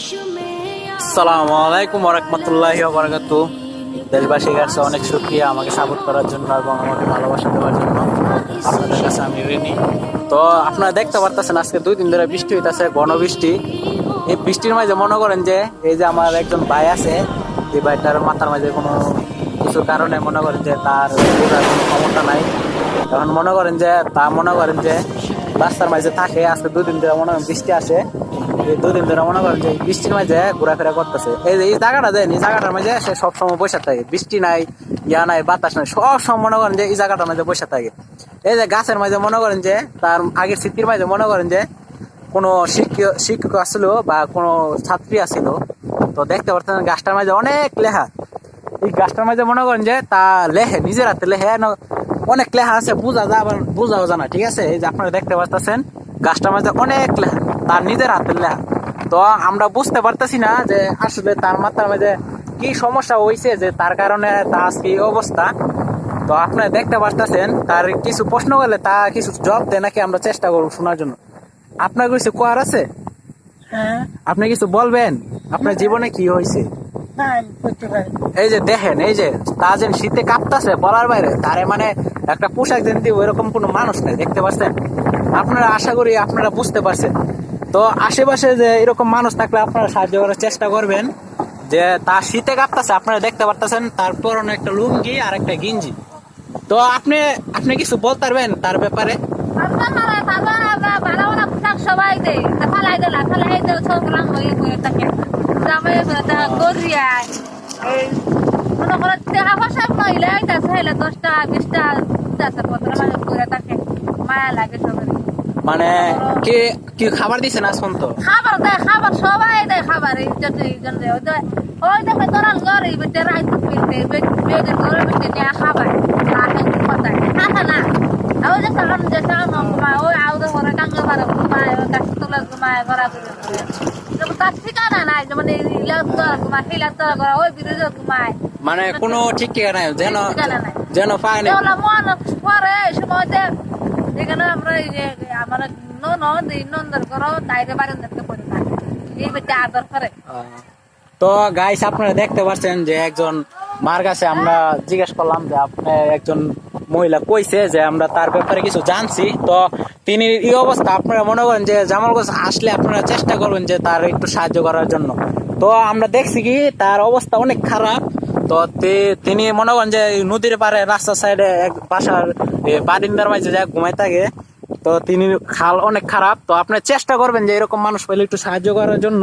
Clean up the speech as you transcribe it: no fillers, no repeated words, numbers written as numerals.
আসসালামু আলাইকুম ওয়া রাহমাতুল্লাহি ওয়া বারাকাতুহু। দেশবাসীর কাছে অনেক শুকরিয়া আমাকে সাপোর্ট করার জন্য এবং আমাকে ভালোবাসা দেওয়ার জন্য। আপনাদের কাছে আমি ঋণী। তো আপনারা দেখতে পারতেছেন আজকে 2 দিন ধরে বৃষ্টি হইতাছে, ঘন বৃষ্টি। এই বৃষ্টির মাঝে মনে করেন যে এই যে আমার একজন ভাই আছে, এই ভাইটার মাথার মাঝে কোনো কিছু কারণে মনে করেন যে তার পুরার কোনো ক্ষমতা নাই। এখন মনে করেন যে রাস্তার মাঝে থাকে। আজকে 2 দিন ধরে মনে করেন বৃষ্টি আসে, এই 2 দিন ধরে মনে করেন যে বৃষ্টির মাঝে ঘোরাফেরা করতেছে। এই যে এই জায়গাটা দেন, এই জায়গাটার মাঝে সে সবসময় বসে থাকে। বৃষ্টি নাই, ইয়া নাই, বাতাস নাই, সবসময় মনে করেন যে এই জায়গাটার মাঝে বসে থাকে। এই যে গাছের মাঝে মনে করেন যে তার আগের স্মৃতির মাঝে মনে করেন যে কোনো শিক্ষক আসছিল বা কোনো ছাত্রী আসছিল। তো দেখতে পাচ্ছেন গাছটার মাঝে অনেক লেখা। এই গাছটার মাঝে মনে করেন যে তা লেখে, নিজের হাতে লেখে, অনেক লেখা আছে, বুঝাও জানা। ঠিক আছে, এই যে আপনারা দেখতে পাচ্ছেন গাছটার মাঝে অনেক লেখা, তার নিজের হাতের লেখা। তো আমরা বুঝতে পারতেছি না যে আসলে তার মাথার মাঝে কি সমস্যা হয়েছে যে তার কারণে তার আজকে এই অবস্থা। তো আপনারা দেখতে পারতেছেন তার কিছু প্রশ্ন করলে তা কিছু জবাব দেয় নাকি, আমরা চেষ্টা করবো শোনার জন্য। আপনার কিছু কোয়ার আছে? হ্যাঁ, আপনি কিছু বলবেন আপনার জীবনে কি হয়েছে? হ্যাঁ, করতে পারি। এই যে দেখেন, এই যে তা যেন শীতে কাঁপতাছে বলার বাইরে, তারে মানে একটা পোশাক যেন দিব এরকম কোনো মানুষ নেই। দেখতে পাচ্ছেন আপনারা, আশা করি আপনারা বুঝতে পারছেন। তো আশেপাশে যে এরকম মানুষ থাকলে আপনারা সাহায্য করার চেষ্টা করবেন। যে তার শীতে কাঁপতাছে, আপনারা দেখতে পারতেছেন তার পরনে একটা লুঙ্গি আর একটা গিঞ্জি। তো আপনি আপনি কিছু বলতে পারবেন তার ব্যাপারে? সবাই দেয় ফালাই দিল, ফালাই দেয়, ছোকরা হয়ে হয়ে থাকে জামাই গরিয়া। এই মনে করো টাকা পয়সা মহিলা হইলে 10 টাকা 20 টাকা 10 টাকা করে থাকে, মায়া লাগে সবাই। মানে কি কি খাবার দিচ্ছেন আজ পর্যন্ত? খাবার দেয়, খাবার সবাই দেয়, খাবার এই জন্য ওই দেখে তোরা গরিব বেটে রাইতে ফিরতে বেদের ঘরে বেটে নিয়ে খাবার রাখে কথায় খাতা না। ওই যে সালাম যে সালাম ঘুমায়, ওই আউদে ঘরে কাঙ্গে ঘরে ঘুমায়, ওই গাছ তোলা ঘুমায়, ঘরা ঘুরে তার ঠিকানা নাই। যেমন ইলার তোরা ঘুমায়, হিলার তোরা ঘরে, ওই বিরোধী ঘুমায়, মানে কোনো ঠিক ঠিকানা নাই, যেন ঠিকানা নাই। যেন পায়নি। মন পরে সময় যে এখানে আমরা এই যে আমার নন্দর করো তাইরে বারান্দাতে পড়ে থাকে, এই বেটে আদর করে। তো গাইস আপনারা দেখতে পাচ্ছেন যে একজন মার কাছে আমরা জিজ্ঞেস করলাম যে আপনি, একজন মহিলা কইছে যে আমরা তার ব্যাপারে কিছু জানছি। তো তিনি এই অবস্থা, আপনারা মনে করেন যে জামালগঞ্জ আসলে আপনারা চেষ্টা করবেন যে তার একটু সাহায্য করার জন্য। তো আমরা দেখছি কি তার অবস্থা অনেক খারাপ। তো তিনি মনে করেন যে নদীর পাড়ে রাস্তার সাইডে এক বাসার বারিন্দার মাঝে যা ঘুমাই থাকে। তো তিনি খাল অনেক খারাপ। তো আপনি চেষ্টা করবেন যে এরকম মানুষ পেলে একটু সাহায্য করার জন্য।